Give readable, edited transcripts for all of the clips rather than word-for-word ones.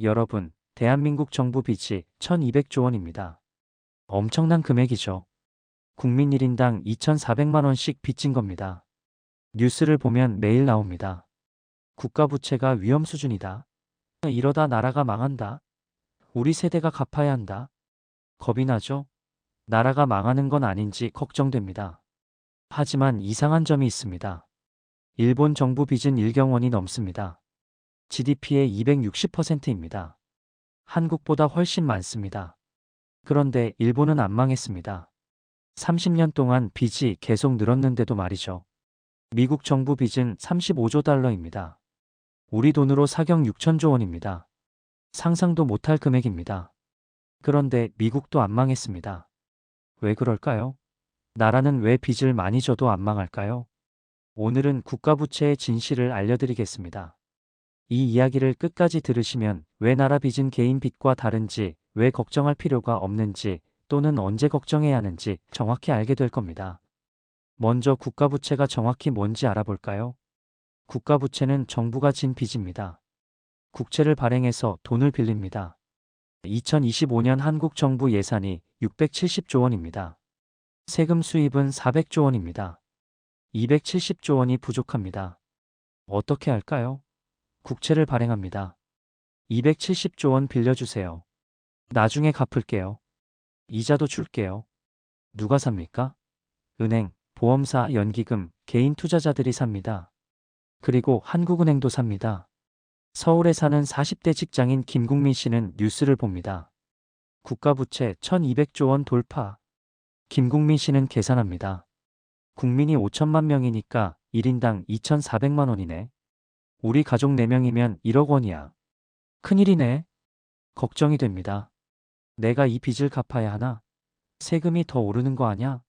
여러분, 대한민국 정부 빚이 1200조 원입니다. 엄청난 금액이죠. 국민 1인당 2400만 원씩 빚진 겁니다. 뉴스를 보면 매일 나옵니다. 국가 부채가 위험 수준이다. 이러다 나라가 망한다. 우리 세대가 갚아야 한다. 겁이 나죠? 나라가 망하는 건 아닌지 걱정됩니다. 하지만 이상한 점이 있습니다. 일본 정부 빚은 1경 원이 넘습니다. GDP의 260%입니다. 한국보다 훨씬 많습니다. 그런데 일본은 안 망했습니다. 30년 동안 빚이 계속 늘었는데도 말이죠. 미국 정부 빚은 35조 달러입니다. 우리 돈으로 사경 6천조 원입니다. 상상도 못할 금액입니다. 그런데 미국도 안 망했습니다. 왜 그럴까요? 나라는 왜 빚을 많이 져도 안 망할까요? 오늘은 국가부채의 진실을 알려드리겠습니다. 이 이야기를 끝까지 들으시면 왜 나라 빚은 개인 빚과 다른지, 왜 걱정할 필요가 없는지, 또는 언제 걱정해야 하는지 정확히 알게 될 겁니다. 먼저 국가부채가 정확히 뭔지 알아볼까요? 국가부채는 정부가 진 빚입니다. 국채를 발행해서 돈을 빌립니다. 2025년 한국 정부 예산이 670조 원입니다. 세금 수입은 400조 원입니다. 270조 원이 부족합니다. 어떻게 할까요? 국채를 발행합니다. 270조 원 빌려주세요. 나중에 갚을게요. 이자도 줄게요. 누가 삽니까? 은행, 보험사, 연기금, 개인 투자자들이 삽니다. 그리고 한국은행도 삽니다. 서울에 사는 40대 직장인 김국민 씨는 뉴스를 봅니다. 국가부채 1200조 원 돌파. 김국민 씨는 계산합니다. 국민이 5천만 명이니까 1인당 2400만 원이네. 우리 가족 4명이면 1억 원이야. 큰일이네. 걱정이 됩니다. 내가 이 빚을 갚아야 하나? 세금이 더 오르는 거 아냐?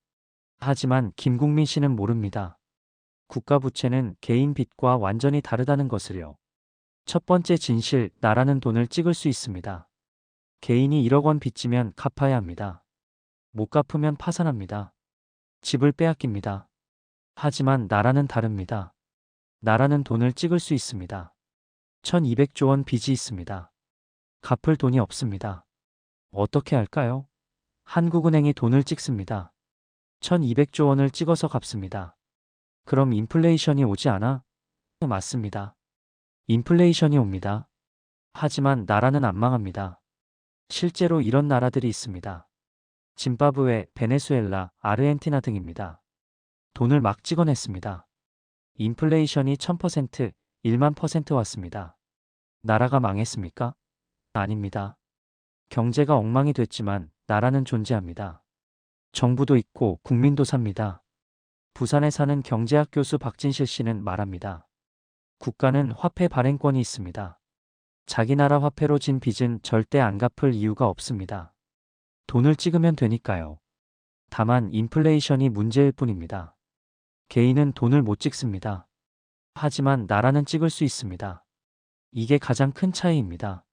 하지만 김국민 씨는 모릅니다. 국가부채는 개인 빚과 완전히 다르다는 것을요. 첫 번째 진실, 나라는 돈을 찍을 수 있습니다. 개인이 1억 원 빚지면 갚아야 합니다. 못 갚으면 파산합니다. 집을 빼앗깁니다. 하지만 나라는 다릅니다. 나라는 돈을 찍을 수 있습니다. 1200조 원 빚이 있습니다. 갚을 돈이 없습니다. 어떻게 할까요? 한국은행이 돈을 찍습니다. 1200조 원을 찍어서 갚습니다. 그럼 인플레이션이 오지 않아? 맞습니다. 인플레이션이 옵니다. 하지만 나라는 안 망합니다. 실제로 이런 나라들이 있습니다. 짐바브웨, 베네수엘라, 아르헨티나 등입니다. 돈을 막 찍어냈습니다. 인플레이션이 1000%, 1만% 왔습니다. 나라가 망했습니까? 아닙니다. 경제가 엉망이 됐지만 나라는 존재합니다. 정부도 있고 국민도 삽니다. 부산에 사는 경제학 교수 박진실 씨는 말합니다. 국가는 화폐 발행권이 있습니다. 자기 나라 화폐로 진 빚은 절대 안 갚을 이유가 없습니다. 돈을 찍으면 되니까요. 다만 인플레이션이 문제일 뿐입니다. 개인은 돈을 못 찍습니다. 하지만 나라는 찍을 수 있습니다. 이게 가장 큰 차이입니다.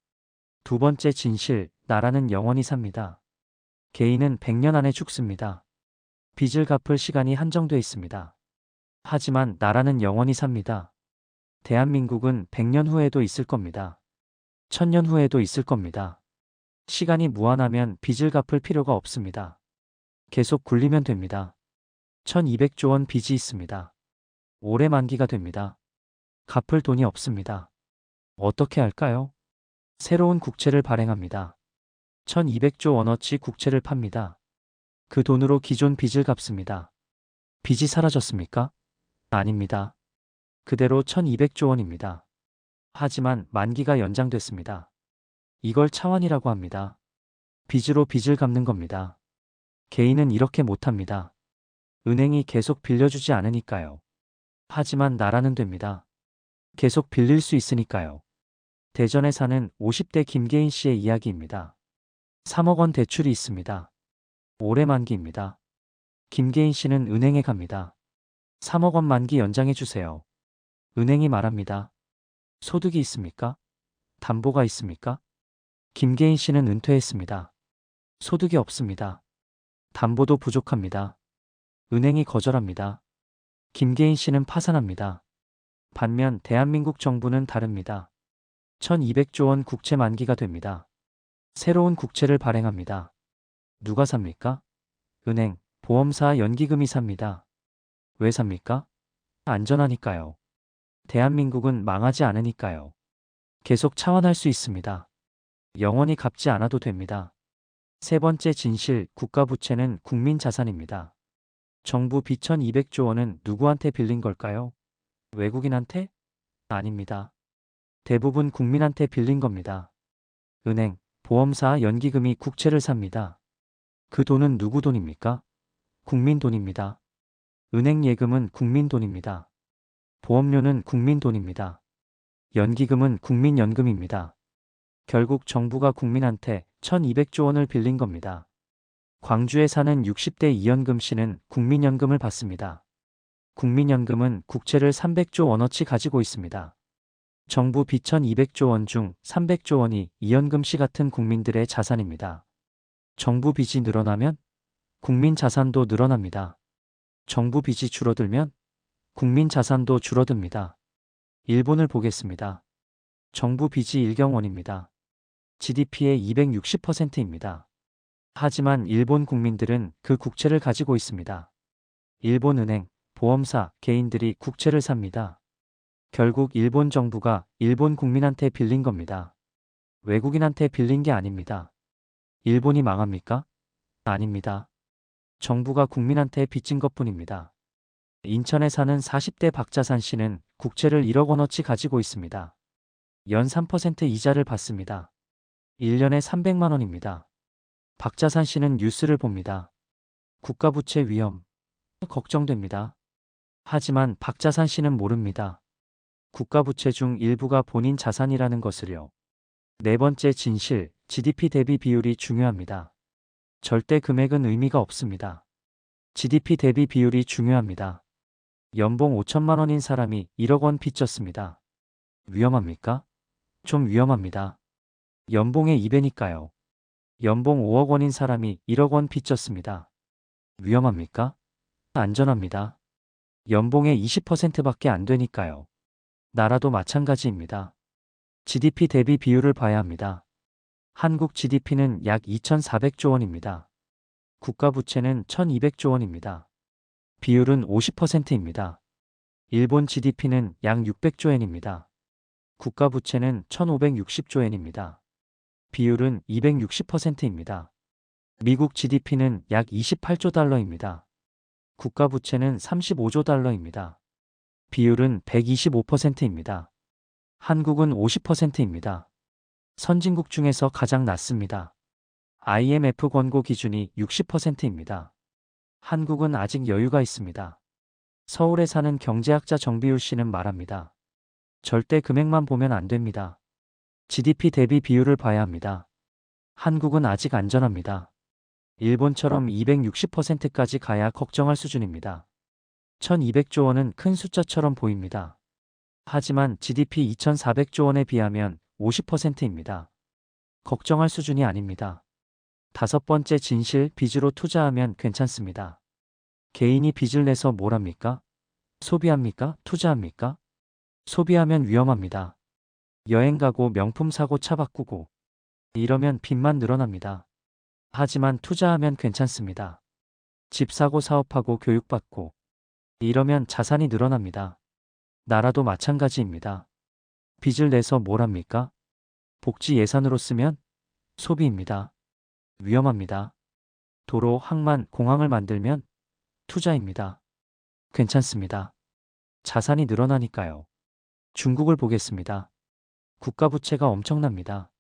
두 번째 진실, 나라는 영원히 삽니다. 개인은 100년 안에 죽습니다. 빚을 갚을 시간이 한정돼 있습니다. 하지만 나라는 영원히 삽니다. 대한민국은 100년 후에도 있을 겁니다. 1000년 후에도 있을 겁니다. 시간이 무한하면 빚을 갚을 필요가 없습니다. 계속 굴리면 됩니다. 1200조 원 빚이 있습니다. 올해 만기가 됩니다. 갚을 돈이 없습니다. 어떻게 할까요? 새로운 국채를 발행합니다. 1200조 원어치 국채를 팝니다. 그 돈으로 기존 빚을 갚습니다. 빚이 사라졌습니까? 아닙니다. 그대로 1200조 원입니다. 하지만 만기가 연장됐습니다. 이걸 차환이라고 합니다. 빚으로 빚을 갚는 겁니다. 개인은 이렇게 못합니다. 은행이 계속 빌려주지 않으니까요. 하지만 나라는 됩니다. 계속 빌릴 수 있으니까요. 대전에 사는 50대 김계인 씨의 이야기입니다. 3억 원 대출이 있습니다. 올해 만기입니다. 김계인 씨는 은행에 갑니다. 3억 원 만기 연장해 주세요. 은행이 말합니다. 소득이 있습니까? 담보가 있습니까? 김계인 씨는 은퇴했습니다. 소득이 없습니다. 담보도 부족합니다. 은행이 거절합니다. 김계인 씨는 파산합니다. 반면 대한민국 정부는 다릅니다. 1200조 원 국채 만기가 됩니다. 새로운 국채를 발행합니다. 누가 삽니까? 은행, 보험사, 연기금이 삽니다. 왜 삽니까? 안전하니까요. 대한민국은 망하지 않으니까요. 계속 차원할 수 있습니다. 영원히 갚지 않아도 됩니다. 세 번째 진실, 국가부채는 국민 자산입니다. 정부 빚 1200조 원은 누구한테 빌린 걸까요? 외국인한테? 아닙니다. 대부분 국민한테 빌린 겁니다. 은행, 보험사, 연기금이 국채를 삽니다. 그 돈은 누구 돈입니까? 국민 돈입니다. 은행 예금은 국민 돈입니다. 보험료는 국민 돈입니다. 연기금은 국민연금입니다. 결국 정부가 국민한테 1200조 원을 빌린 겁니다. 광주에 사는 60대 이연금 씨는 국민연금을 받습니다. 국민연금은 국채를 300조 원어치 가지고 있습니다. 정부 빚 1200조 원 중 300조 원이 이연금 씨 같은 국민들의 자산입니다. 정부 빚이 늘어나면 국민 자산도 늘어납니다. 정부 빚이 줄어들면 국민 자산도 줄어듭니다. 일본을 보겠습니다. 정부 빚이 일경원입니다. GDP의 260%입니다. 하지만 일본 국민들은 그 국채를 가지고 있습니다. 일본 은행, 보험사, 개인들이 국채를 삽니다. 결국 일본 정부가 일본 국민한테 빌린 겁니다. 외국인한테 빌린 게 아닙니다. 일본이 망합니까? 아닙니다. 정부가 국민한테 빚진 것뿐입니다. 인천에 사는 40대 박자산 씨는 국채를 1억 원어치 가지고 있습니다. 연 3% 이자를 받습니다. 1년에 300만 원입니다. 박자산 씨는 뉴스를 봅니다. 국가부채 위험, 걱정됩니다. 하지만 박자산 씨는 모릅니다. 국가부채 중 일부가 본인 자산이라는 것을요. 네 번째 진실, GDP 대비 비율이 중요합니다. 절대 금액은 의미가 없습니다. GDP 대비 비율이 중요합니다. 연봉 5천만 원인 사람이 1억 원 빚졌습니다. 위험합니까? 좀 위험합니다. 연봉의 2배니까요. 연봉 5억 원인 사람이 1억 원 빚졌습니다. 위험합니까? 안전합니다. 연봉의 20%밖에 안 되니까요. 나라도 마찬가지입니다. GDP 대비 비율을 봐야 합니다. 한국 GDP는 약 2,400조 원입니다. 국가부채는 1,200조 원입니다. 비율은 50%입니다. 일본 GDP는 약 600조 엔입니다. 국가부채는 1,560조 엔입니다. 비율은 260%입니다. 미국 GDP는 약 28조 달러입니다. 국가부채는 35조 달러입니다. 비율은 125%입니다. 한국은 50%입니다. 선진국 중에서 가장 낮습니다. IMF 권고 기준이 60%입니다. 한국은 아직 여유가 있습니다. 서울에 사는 경제학자 정비율 씨는 말합니다. 절대 금액만 보면 안 됩니다. GDP 대비 비율을 봐야 합니다. 한국은 아직 안전합니다. 일본처럼 260%까지 가야 걱정할 수준입니다. 1200조 원은 큰 숫자처럼 보입니다. 하지만 GDP 2400조 원에 비하면 50%입니다. 걱정할 수준이 아닙니다. 다섯 번째 진실, 빚으로 투자하면 괜찮습니다. 개인이 빚을 내서 뭘 합니까? 소비합니까? 투자합니까? 소비하면 위험합니다. 여행 가고 명품 사고 차 바꾸고 이러면 빚만 늘어납니다. 하지만 투자하면 괜찮습니다. 집 사고 사업하고 교육받고 이러면 자산이 늘어납니다. 나라도 마찬가지입니다. 빚을 내서 뭘 합니까? 복지 예산으로 쓰면 소비입니다. 위험합니다. 도로, 항만, 공항을 만들면 투자입니다. 괜찮습니다. 자산이 늘어나니까요. 중국을 보겠습니다. 국가부채가 엄청납니다.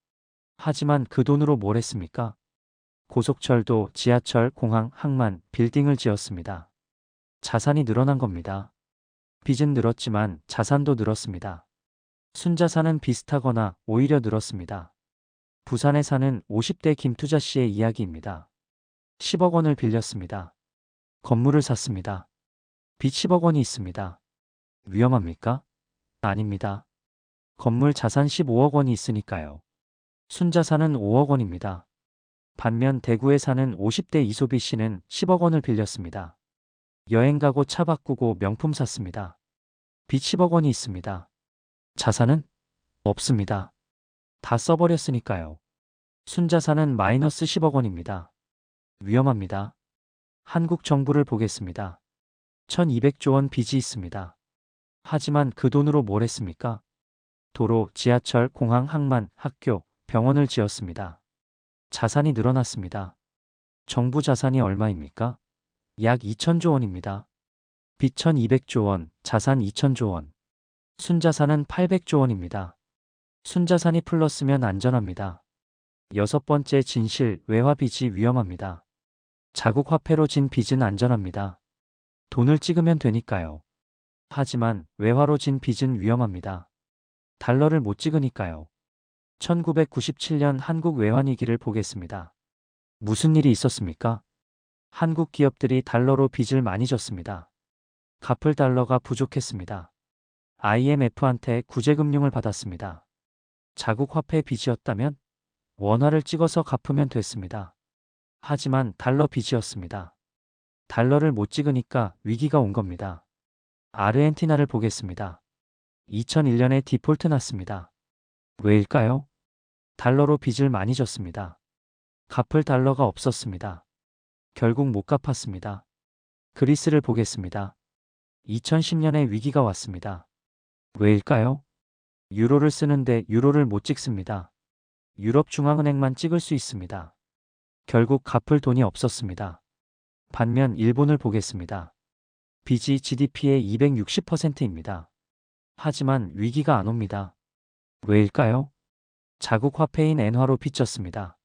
하지만 그 돈으로 뭘 했습니까? 고속철도, 지하철, 공항, 항만, 빌딩을 지었습니다. 자산이 늘어난 겁니다. 빚은 늘었지만 자산도 늘었습니다. 순자산은 비슷하거나 오히려 늘었습니다. 부산에 사는 50대 김투자 씨의 이야기입니다. 10억 원을 빌렸습니다. 건물을 샀습니다. 빚 10억 원이 있습니다. 위험합니까? 아닙니다. 건물 자산 15억 원이 있으니까요. 순자산은 5억 원입니다. 반면 대구에 사는 50대 이소비 씨는 10억 원을 빌렸습니다. 여행 가고 차 바꾸고 명품 샀습니다. 빚 10억 원이 있습니다. 자산은 없습니다. 다 써버렸으니까요. 순자산은 마이너스 10억 원입니다. 위험합니다. 한국 정부를 보겠습니다. 1200조 원 빚이 있습니다. 하지만 그 돈으로 뭘 했습니까? 도로, 지하철, 공항, 항만, 학교, 병원을 지었습니다. 자산이 늘어났습니다. 정부 자산이 얼마입니까? 약 2000조 원입니다. 빚 1200조 원, 자산 2000조 원. 순자산은 800조 원입니다. 순자산이 플러스면 안전합니다. 여섯 번째 진실, 외화 빚이 위험합니다. 자국 화폐로 진 빚은 안전합니다. 돈을 찍으면 되니까요. 하지만 외화로 진 빚은 위험합니다. 달러를 못 찍으니까요. 1997년 한국 외환위기를 보겠습니다. 무슨 일이 있었습니까? 한국 기업들이 달러로 빚을 많이 졌습니다. 갚을 달러가 부족했습니다. IMF한테 구제금융을 받았습니다. 자국 화폐 빚이었다면 원화를 찍어서 갚으면 됐습니다. 하지만 달러 빚이었습니다. 달러를 못 찍으니까 위기가 온 겁니다. 아르헨티나를 보겠습니다. 2001년에 디폴트 났습니다. 왜일까요? 달러로 빚을 많이 졌습니다. 갚을 달러가 없었습니다. 결국 못 갚았습니다. 그리스를 보겠습니다. 2010년에 위기가 왔습니다. 왜일까요? 유로를 쓰는데 유로를 못 찍습니다. 유럽중앙은행만 찍을 수 있습니다. 결국 갚을 돈이 없었습니다. 반면 일본을 보겠습니다. 빚이 GDP의 260%입니다. 하지만 위기가 안 옵니다. 왜일까요? 자국 화폐인 엔화로 빚졌습니다.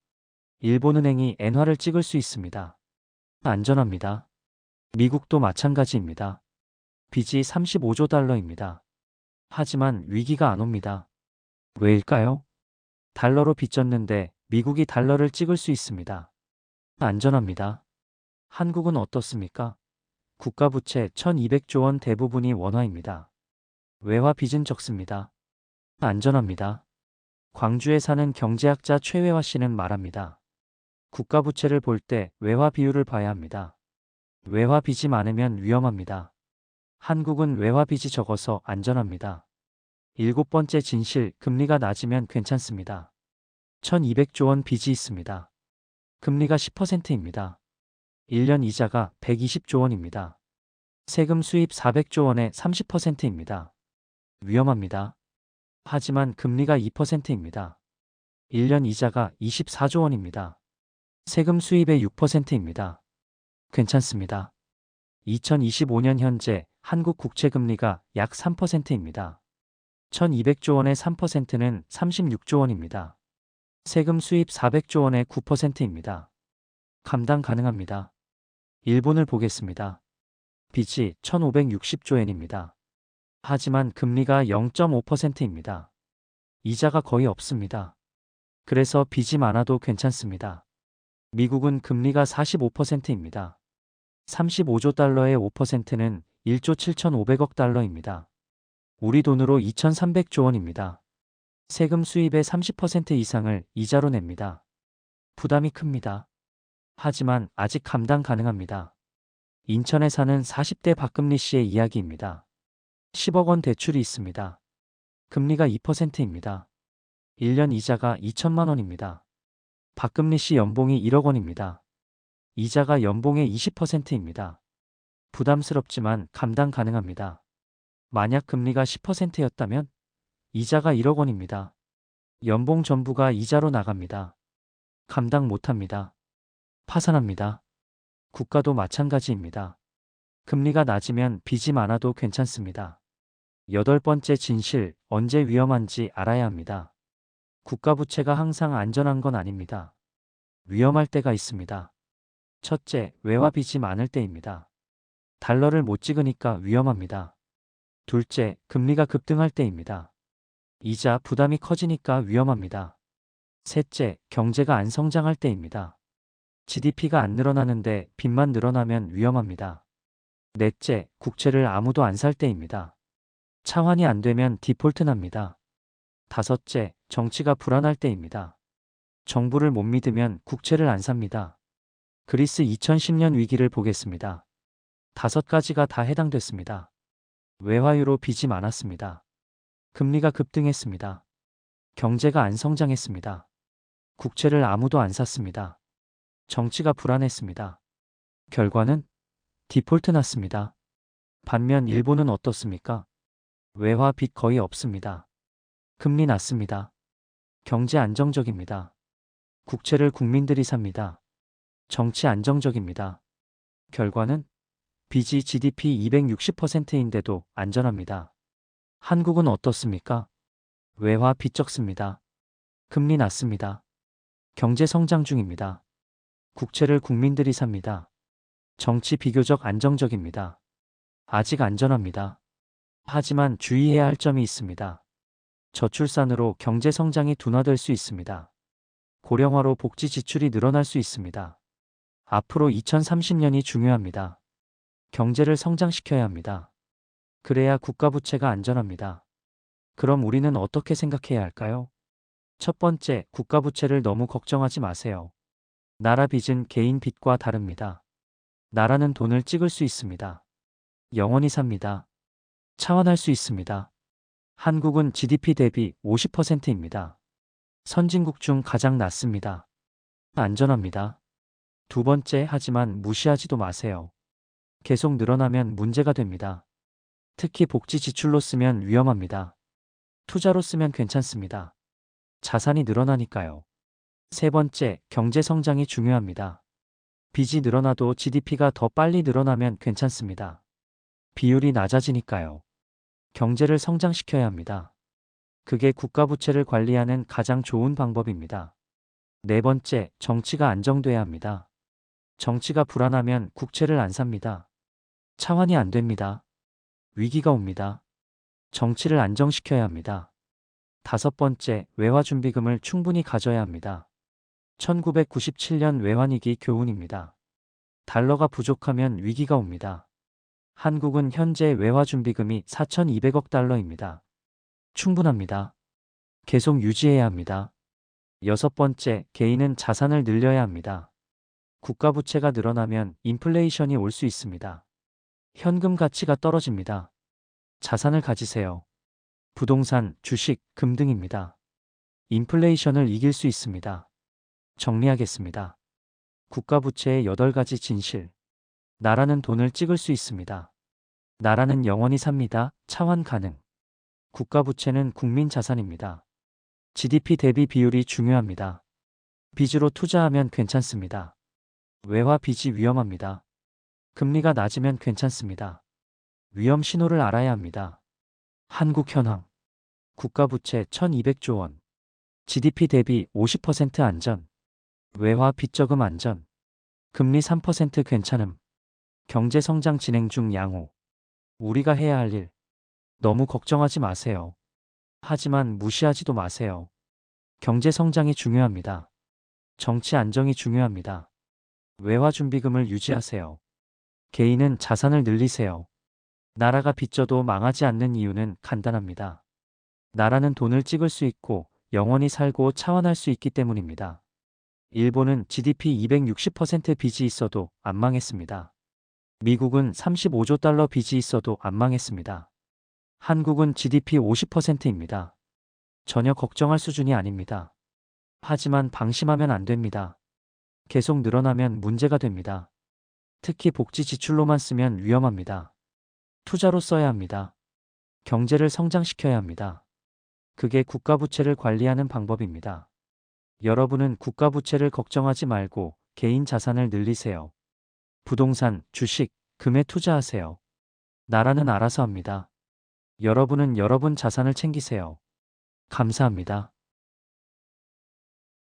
일본은행이 엔화를 찍을 수 있습니다. 안전합니다. 미국도 마찬가지입니다. 빚이 35조 달러입니다. 하지만 위기가 안 옵니다. 왜일까요? 달러로 빚졌는데 미국이 달러를 찍을 수 있습니다. 안전합니다. 한국은 어떻습니까? 국가부채 1200조 원 대부분이 원화입니다. 외화 빚은 적습니다. 안전합니다. 광주에 사는 경제학자 최회화 씨는 말합니다. 국가부채를 볼 때 외화 비율을 봐야 합니다. 외화 빚이 많으면 위험합니다. 한국은 외화 빚이 적어서 안전합니다. 일곱 번째 진실, 금리가 낮으면 괜찮습니다. 1200조 원 빚이 있습니다. 금리가 10%입니다. 1년 이자가 120조 원입니다. 세금 수입 400조 원의 30%입니다. 위험합니다. 하지만 금리가 2%입니다. 1년 이자가 24조 원입니다. 세금 수입의 6%입니다. 괜찮습니다. 2025년 현재 한국 국채금리가 약 3%입니다. 1200조 원의 3%는 36조 원입니다. 세금 수입 400조 원의 9%입니다. 감당 가능합니다. 일본을 보겠습니다. 빚이 1560조엔입니다. 하지만 금리가 0.5%입니다. 이자가 거의 없습니다. 그래서 빚이 많아도 괜찮습니다. 미국은 금리가 45%입니다. 35조 달러의 5%는 1조 7,500억 달러입니다. 우리 돈으로 2,300조 원입니다. 세금 수입의 30% 이상을 이자로 냅니다. 부담이 큽니다. 하지만 아직 감당 가능합니다. 인천에 사는 40대 박금리 씨의 이야기입니다. 10억 원 대출이 있습니다. 금리가 2%입니다. 1년 이자가 2천만 원입니다. 박금리 씨 연봉이 1억 원입니다. 이자가 연봉의 20%입니다. 부담스럽지만 감당 가능합니다. 만약 금리가 10%였다면 이자가 1억 원입니다. 연봉 전부가 이자로 나갑니다. 감당 못합니다. 파산합니다. 국가도 마찬가지입니다. 금리가 낮으면 빚이 많아도 괜찮습니다. 여덟 번째 진실, 언제 위험한지 알아야 합니다. 국가 부채가 항상 안전한 건 아닙니다. 위험할 때가 있습니다. 첫째, 외화 빚이 많을 때입니다. 달러를 못 찍으니까 위험합니다. 둘째, 금리가 급등할 때입니다. 이자 부담이 커지니까 위험합니다. 셋째, 경제가 안 성장할 때입니다. GDP가 안 늘어나는데 빚만 늘어나면 위험합니다. 넷째, 국채를 아무도 안 살 때입니다. 차환이 안 되면 디폴트 납니다. 다섯째, 정치가 불안할 때입니다. 정부를 못 믿으면 국채를 안 삽니다. 그리스 2010년 위기를 보겠습니다. 다섯 가지가 다 해당됐습니다. 외화유로 빚이 많았습니다. 금리가 급등했습니다. 경제가 안 성장했습니다. 국채를 아무도 안 샀습니다. 정치가 불안했습니다. 결과는 디폴트 났습니다. 반면 일본은 어떻습니까? 외화 빚 거의 없습니다. 금리 낮습니다. 경제 안정적입니다. 국채를 국민들이 삽니다. 정치 안정적입니다. 결과는 빚이 GDP 260%인데도 안전합니다. 한국은 어떻습니까? 외화 빚 적습니다. 금리 낮습니다. 경제 성장 중입니다. 국채를 국민들이 삽니다. 정치 비교적 안정적입니다. 아직 안전합니다. 하지만 주의해야 할 점이 있습니다. 저출산으로 경제 성장이 둔화될 수 있습니다. 고령화로 복지 지출이 늘어날 수 있습니다. 앞으로 2030년이 중요합니다. 경제를 성장시켜야 합니다. 그래야 국가 부채가 안전합니다. 그럼 우리는 어떻게 생각해야 할까요? 첫 번째, 국가 부채를 너무 걱정하지 마세요. 나라 빚은 개인 빚과 다릅니다. 나라는 돈을 찍을 수 있습니다. 영원히 삽니다. 차환할 수 있습니다. 한국은 GDP 대비 50%입니다. 선진국 중 가장 낮습니다. 안전합니다. 두 번째, 하지만 무시하지도 마세요. 계속 늘어나면 문제가 됩니다. 특히 복지 지출로 쓰면 위험합니다. 투자로 쓰면 괜찮습니다. 자산이 늘어나니까요. 세 번째, 경제 성장이 중요합니다. 빚이 늘어나도 GDP가 더 빨리 늘어나면 괜찮습니다. 비율이 낮아지니까요. 경제를 성장시켜야 합니다. 그게 국가 부채를 관리하는 가장 좋은 방법입니다. 네 번째, 정치가 안정돼야 합니다. 정치가 불안하면 국채를 안 삽니다. 차환이 안 됩니다. 위기가 옵니다. 정치를 안정시켜야 합니다. 다섯 번째, 외화준비금을 충분히 가져야 합니다. 1997년 외환위기 교훈입니다. 달러가 부족하면 위기가 옵니다. 한국은 현재 외화준비금이 4,200억 달러입니다. 충분합니다. 계속 유지해야 합니다. 여섯 번째, 개인은 자산을 늘려야 합니다. 국가 부채가 늘어나면 인플레이션이 올 수 있습니다. 현금 가치가 떨어집니다. 자산을 가지세요. 부동산, 주식, 금 등입니다. 인플레이션을 이길 수 있습니다. 정리하겠습니다. 국가 부채의 8가지 진실. 나라는 돈을 찍을 수 있습니다. 나라는 영원히 삽니다. 차환 가능. 국가 부채는 국민 자산입니다. GDP 대비 비율이 중요합니다. 빚으로 투자하면 괜찮습니다. 외화 빚이 위험합니다. 금리가 낮으면 괜찮습니다. 위험 신호를 알아야 합니다. 한국 현황. 국가 부채 1200조 원. GDP 대비 50% 안전. 외화 빚 저금 안전. 금리 3% 괜찮음. 경제 성장 진행 중 양호. 우리가 해야 할 일. 너무 걱정하지 마세요. 하지만 무시하지도 마세요. 경제 성장이 중요합니다. 정치 안정이 중요합니다. 외화 준비금을 유지하세요. 개인은 자산을 늘리세요. 나라가 빚져도 망하지 않는 이유는 간단합니다. 나라는 돈을 찍을 수 있고 영원히 살고 차환할 수 있기 때문입니다. 일본은 GDP 260% 빚이 있어도 안 망했습니다. 미국은 35조 달러 빚이 있어도 안 망했습니다. 한국은 GDP 50%입니다. 전혀 걱정할 수준이 아닙니다. 하지만 방심하면 안 됩니다. 계속 늘어나면 문제가 됩니다. 특히 복지 지출로만 쓰면 위험합니다. 투자로 써야 합니다. 경제를 성장시켜야 합니다. 그게 국가 부채를 관리하는 방법입니다. 여러분은 국가 부채를 걱정하지 말고 개인 자산을 늘리세요. 부동산, 주식, 금에 투자하세요. 나라는 알아서 합니다. 여러분은 여러분 자산을 챙기세요. 감사합니다.